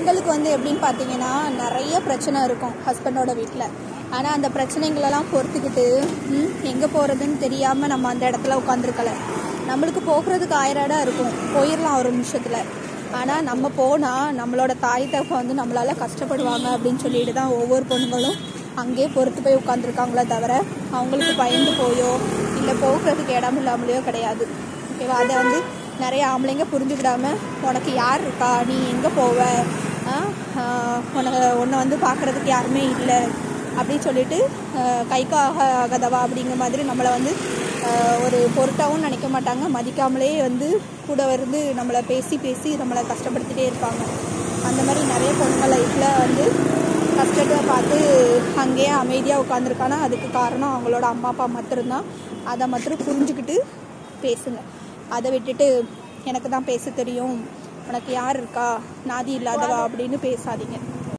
பெண்களுக்கு வந்து எப்படின்னு பார்த்தீங்கன்னா நிறைய பிரச்சனை இருக்கும் ஹஸ்பண்டோட வீட்டில். ஆனால் அந்த பிரச்சனைகளெல்லாம் பொறுத்துக்கிட்டு எங்கே போகிறதுன்னு தெரியாமல் நம்ம அந்த இடத்துல உட்காந்துருக்கல. நம்மளுக்கு போகிறதுக்கு 1000 இடம் இருக்கும், போயிடலாம் ஒரு நிமிஷத்தில். ஆனால் நம்ம போனால் நம்மளோட தாய் தகப்பன் வந்து நம்மளால் கஷ்டப்படுவாங்க அப்படின்னு சொல்லிட்டு தான் ஒவ்வொரு பொண்ணுங்களும் அங்கேயே பொறுத்து போய் உட்காந்துருக்காங்களே தவிர அவங்களுக்கு பயந்து போயோ இல்லை போகிறதுக்கு இடம் இல்லாமலையோ கிடையாது. ஓகேவா? அதை வந்து நிறைய ஆம்பளைங்க புரிஞ்சுக்கிடாமல் உனக்கு யார் இருக்கா, நீ எங்கே போவ, உன்னை வந்து பார்க்குறதுக்கு யாருமே இல்லை அப்படின்னு சொல்லிட்டு கைக்காகதவா அப்படிங்கிற மாதிரி நம்மளை வந்து ஒரு பொருட்டாகவும் நினைக்க மாட்டாங்க. மதிக்காமலே வந்து கூட வந்து நம்மளை பேசி நம்மளை கஷ்டப்படுத்திகிட்டே இருப்பாங்க. அந்த மாதிரி நிறைய பொண்ணுங்கள் லைஃப்பில் வந்து கஷ்டத்தை பார்த்து அங்கேயே அமைதியாக உட்காந்துருக்கானா அதுக்கு காரணம் அவங்களோட அம்மா அப்பா மட்டும்தான். அதை மட்டும் புரிஞ்சுக்கிட்டு பேசுங்க. அதை விட்டுட்டு எனக்கு தான் பேச தெரியும், உனக்கு யார் இருக்கா, நாதி இல்லாதவா அப்படின்னு பேசாதீங்க.